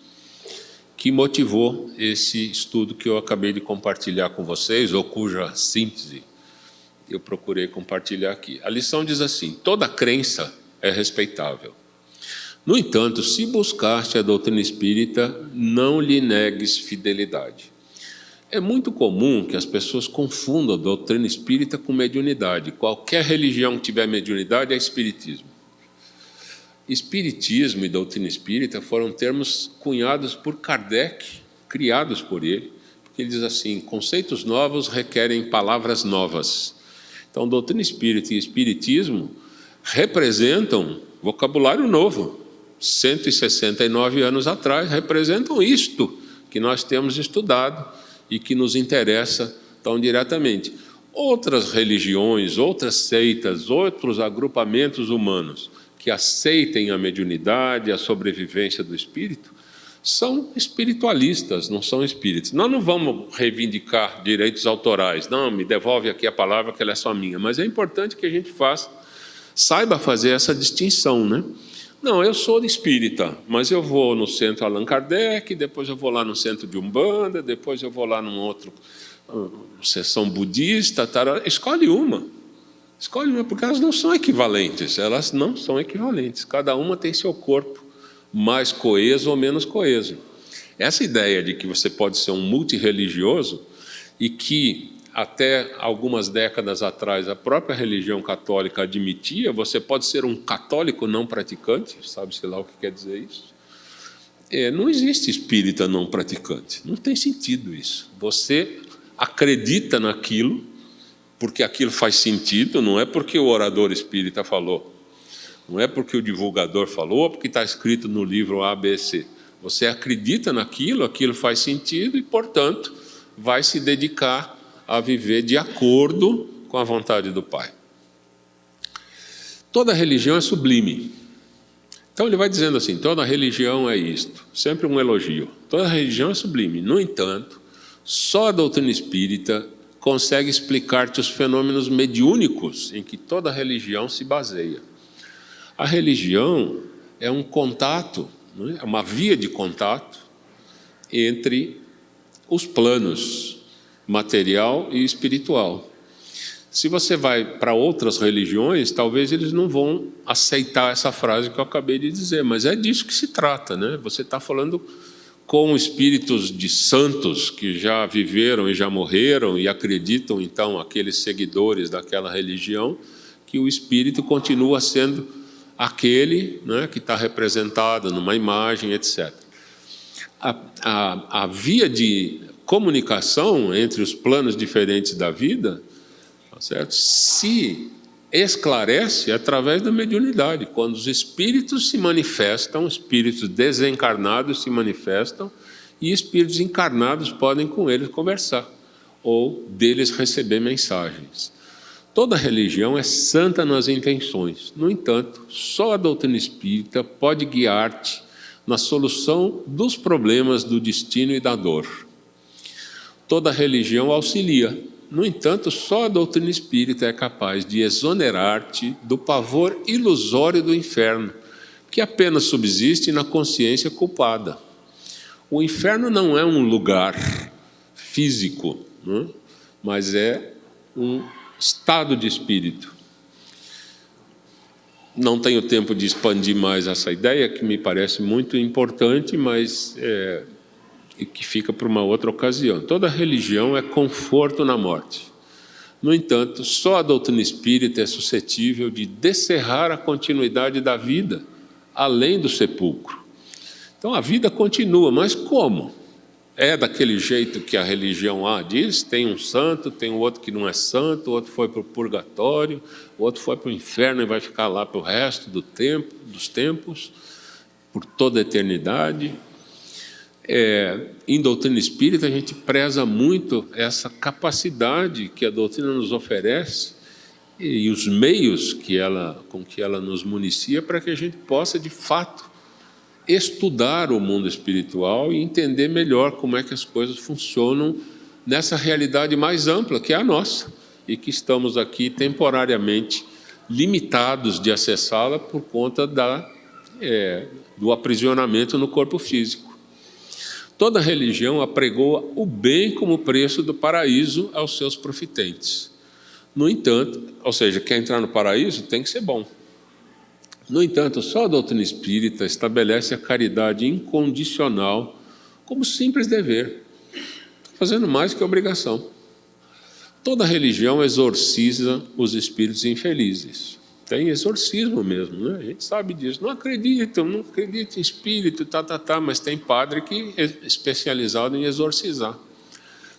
Speaker 1: que motivou esse estudo que eu acabei de compartilhar com vocês, ou cuja síntese eu procurei compartilhar aqui. A lição diz assim: toda crença é respeitável. No entanto, se buscaste a doutrina espírita, não lhe negues fidelidade. É muito comum que as pessoas confundam a doutrina espírita com mediunidade. Qualquer religião que tiver mediunidade é espiritismo. Espiritismo e doutrina espírita foram termos cunhados por Kardec, criados por ele, porque ele diz assim: conceitos novos requerem palavras novas. Então, doutrina espírita e espiritismo representam vocabulário novo. 169 anos atrás, representam isto que nós temos estudado e que nos interessa tão diretamente. Outras religiões, outras seitas, outros agrupamentos humanos que aceitem a mediunidade, a sobrevivência do espírito, são espiritualistas, não são espíritos. Nós não vamos reivindicar direitos autorais, não, me devolve aqui a palavra que ela é só minha, mas é importante que a gente saiba fazer essa distinção, né? Não, eu sou espírita, mas eu vou no centro Allan Kardec, depois eu vou lá no centro de Umbanda, depois eu vou lá num outro sessão budista, escolhe uma, porque elas não são equivalentes, cada uma tem seu corpo mais coeso ou menos coeso. Essa ideia de que você pode ser um multirreligioso e que até algumas décadas atrás a própria religião católica admitia, você pode ser um católico não praticante, sabe-se lá o que quer dizer isso? Não existe espírita não praticante, não tem sentido isso. Você acredita naquilo, porque aquilo faz sentido, não é porque o orador espírita falou, não é porque o divulgador falou, porque está escrito no livro ABC. Você acredita naquilo, aquilo faz sentido e, portanto, vai se dedicar a viver de acordo com a vontade do Pai. Toda religião é sublime. Então ele vai dizendo assim, toda religião é isto, sempre um elogio. Toda religião é sublime. No entanto, só a doutrina espírita consegue explicar-te os fenômenos mediúnicos em que toda religião se baseia. A religião é um contato, é uma via de contato entre os planos material e espiritual. Se você vai para outras religiões, talvez eles não vão aceitar essa frase que eu acabei de dizer, mas é disso que se trata, né? Você está falando com espíritos de santos que já viveram e já morreram e acreditam, então, aqueles seguidores daquela religião, que o espírito continua sendo aquele, né, que está representado numa imagem, etc. A via de comunicação entre os planos diferentes da vida, certo? Se esclarece através da mediunidade, quando os espíritos se manifestam, espíritos desencarnados se manifestam e espíritos encarnados podem com eles conversar ou deles receber mensagens. Toda religião é santa nas intenções. No entanto, só a doutrina espírita pode guiar-te na solução dos problemas do destino e da dor. Toda religião auxilia. No entanto, só a doutrina espírita é capaz de exonerar-te do pavor ilusório do inferno, que apenas subsiste na consciência culpada. O inferno não é um lugar físico, né? Mas é um estado de espírito. Não tenho tempo de expandir mais essa ideia, que me parece muito importante, mas e que fica para uma outra ocasião. Toda religião é conforto na morte. No entanto, só a doutrina espírita é suscetível de descerrar a continuidade da vida, além do sepulcro. Então, a vida continua, mas como? É daquele jeito que a religião diz, tem um santo, tem um outro que não é santo, o outro foi para o purgatório, o outro foi para o inferno e vai ficar lá para o resto dos tempos, por toda a eternidade. Em doutrina espírita, a gente preza muito essa capacidade que a doutrina nos oferece e os meios com que ela nos municia para que a gente possa, de fato, estudar o mundo espiritual e entender melhor como é que as coisas funcionam nessa realidade mais ampla, que é a nossa, e que estamos aqui temporariamente limitados de acessá-la por conta do aprisionamento no corpo físico. Toda religião apregoa o bem como preço do paraíso aos seus profitentes. No entanto, ou seja, quer entrar no paraíso tem que ser bom. No entanto, só a doutrina espírita estabelece a caridade incondicional como simples dever, fazendo mais que obrigação. Toda religião exorciza os espíritos infelizes. Tem exorcismo mesmo, né? A gente sabe disso. Não acredito em espírito, mas tem padre que é especializado em exorcizar.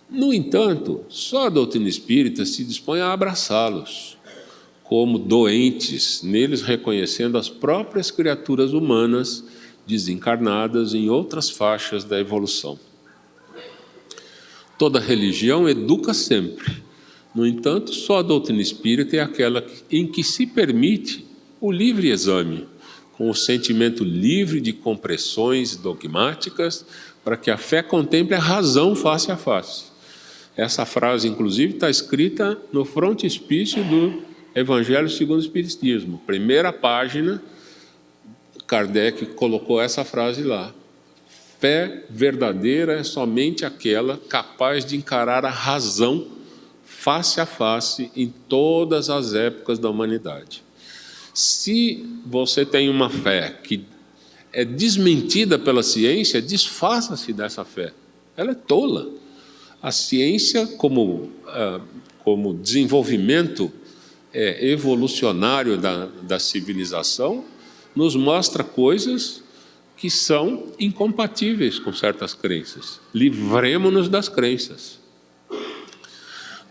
Speaker 1: No entanto, só a doutrina espírita se dispõe a abraçá-los como doentes, neles reconhecendo as próprias criaturas humanas desencarnadas em outras faixas da evolução. Toda religião educa sempre. No entanto, só a doutrina espírita é aquela em que se permite o livre exame, com o sentimento livre de compressões dogmáticas, para que a fé contemple a razão face a face. Essa frase, inclusive, está escrita no frontispício do Evangelho segundo o Espiritismo. Primeira página, Kardec colocou essa frase lá. Fé verdadeira é somente aquela capaz de encarar a razão face a face em todas as épocas da humanidade. Se você tem uma fé que é desmentida pela ciência, desfaça-se dessa fé. Ela é tola. A ciência, como desenvolvimento evolucionário da civilização, nos mostra coisas que são incompatíveis com certas crenças. Livremo-nos das crenças.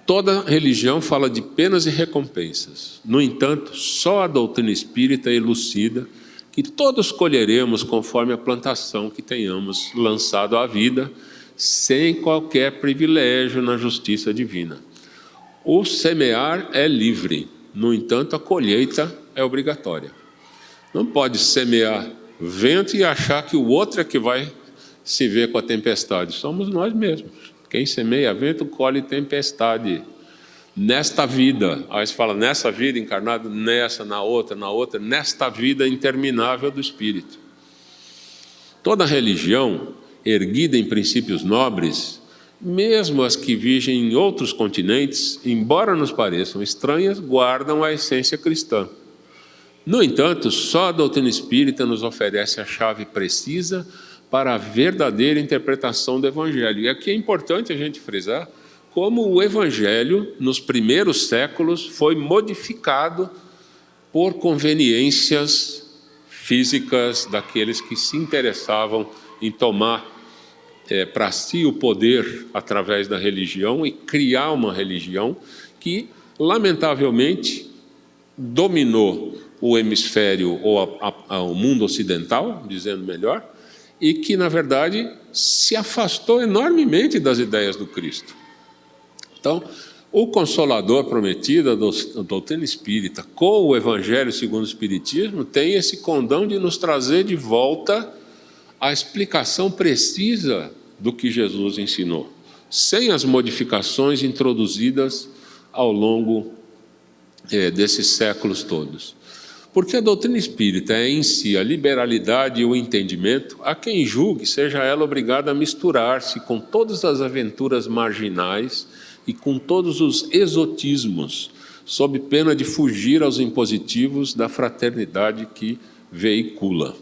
Speaker 1: Toda religião fala de penas e recompensas. No entanto, só a doutrina espírita elucida que todos colheremos conforme a plantação que tenhamos lançado à vida, sem qualquer privilégio na justiça divina. O semear é livre, no entanto, a colheita é obrigatória. Não pode semear vento e achar que o outro é que vai se ver com a tempestade. Somos nós mesmos. Quem semeia vento, colhe tempestade. Nesta vida, aí se fala nessa vida encarnado, nessa, na outra, nesta vida interminável do Espírito. Toda religião, erguida em princípios nobres, mesmo as que vigem em outros continentes, embora nos pareçam estranhas, guardam a essência cristã. No entanto, só a doutrina espírita nos oferece a chave precisa para a verdadeira interpretação do Evangelho. E aqui é importante a gente frisar como o Evangelho, nos primeiros séculos, foi modificado por conveniências físicas daqueles que se interessavam em tomar para si o poder através da religião e criar uma religião que, lamentavelmente, dominou o hemisfério ou o mundo ocidental, dizendo melhor, e que, na verdade, se afastou enormemente das ideias do Cristo. Então, o Consolador prometido, a doutrina espírita, com o Evangelho segundo o Espiritismo, tem esse condão de nos trazer de volta a explicação precisa do que Jesus ensinou, sem as modificações introduzidas ao longo desses séculos todos. Porque a doutrina espírita é em si a liberalidade e o entendimento, a quem julgue seja ela obrigada a misturar-se com todas as aventuras marginais e com todos os exotismos, sob pena de fugir aos impositivos da fraternidade que veicula.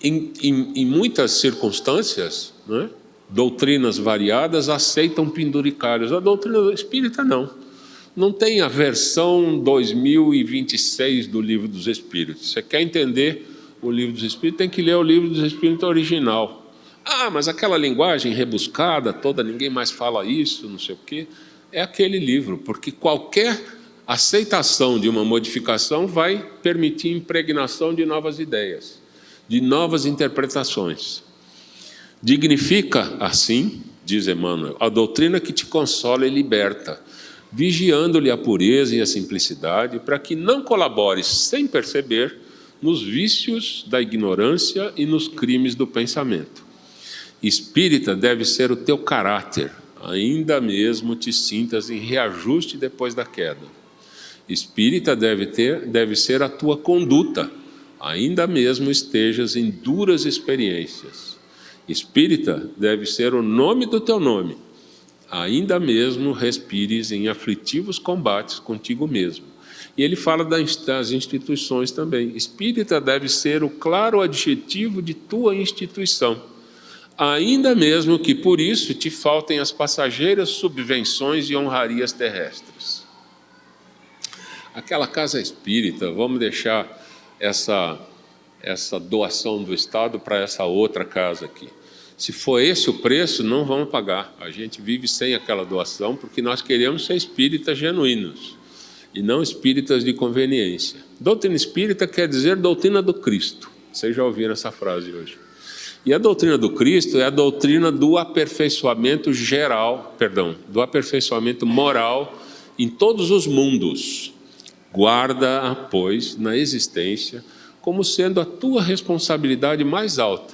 Speaker 1: Em muitas circunstâncias, né, doutrinas variadas aceitam penduricários. A doutrina espírita não tem a versão 2026 do Livro dos Espíritos. Você quer entender o Livro dos Espíritos, tem que ler o Livro dos Espíritos original. Mas aquela linguagem rebuscada toda, ninguém mais fala isso, não sei o quê. É aquele livro, porque qualquer aceitação de uma modificação vai permitir impregnação de novas ideias, de novas interpretações. Dignifica, assim, diz Emmanuel, a doutrina que te consola e liberta, vigiando-lhe a pureza e a simplicidade, para que não colabores sem perceber nos vícios da ignorância e nos crimes do pensamento. Espírita deve ser o teu caráter, ainda mesmo te sintas em reajuste depois da queda. Espírita deve ser a tua conduta, ainda mesmo estejas em duras experiências. Espírita deve ser o nome do teu nome, ainda mesmo respires em aflitivos combates contigo mesmo. E ele fala das instituições também. Espírita deve ser o claro adjetivo de tua instituição, ainda mesmo que por isso te faltem as passageiras subvenções e honrarias terrestres. Aquela casa espírita, vamos deixar essa doação do Estado para essa outra casa aqui. Se for esse o preço, não vamos pagar. A gente vive sem aquela doação porque nós queremos ser espíritas genuínos e não espíritas de conveniência. Doutrina espírita quer dizer doutrina do Cristo. Vocês já ouviram essa frase hoje. E a doutrina do Cristo é a doutrina do aperfeiçoamento do aperfeiçoamento moral em todos os mundos. Guarda-a, pois, na existência, como sendo a tua responsabilidade mais alta,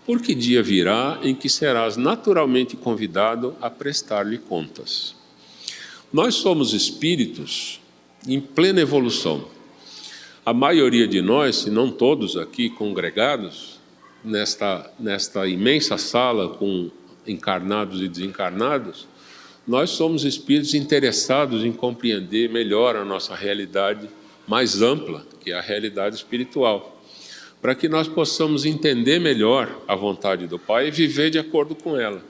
Speaker 1: porque dia virá em que serás naturalmente convidado a prestar-lhe contas. Nós somos espíritos em plena evolução. A maioria de nós, se não todos aqui congregados, nesta imensa sala com encarnados e desencarnados, nós somos espíritos interessados em compreender melhor a nossa realidade mais ampla, que é a realidade espiritual, para que nós possamos entender melhor a vontade do Pai e viver de acordo com ela,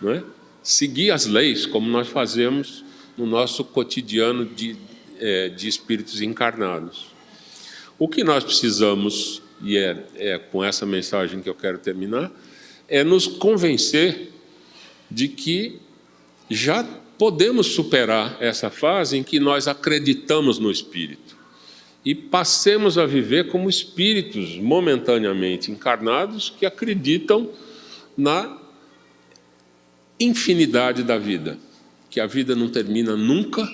Speaker 1: não é? Seguir as leis, como nós fazemos no nosso cotidiano de espíritos encarnados. O que nós precisamos, e é com essa mensagem que eu quero terminar, é nos convencer de que já podemos superar essa fase em que nós acreditamos no Espírito e passemos a viver como espíritos momentaneamente encarnados que acreditam na infinidade da vida, que a vida não termina nunca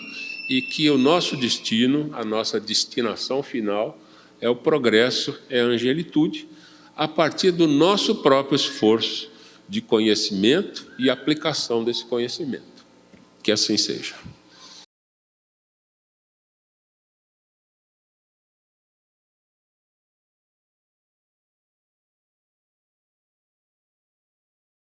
Speaker 1: e que o nosso destino, a nossa destinação final é o progresso, é a angelitude, a partir do nosso próprio esforço de conhecimento e aplicação desse conhecimento. Que assim seja.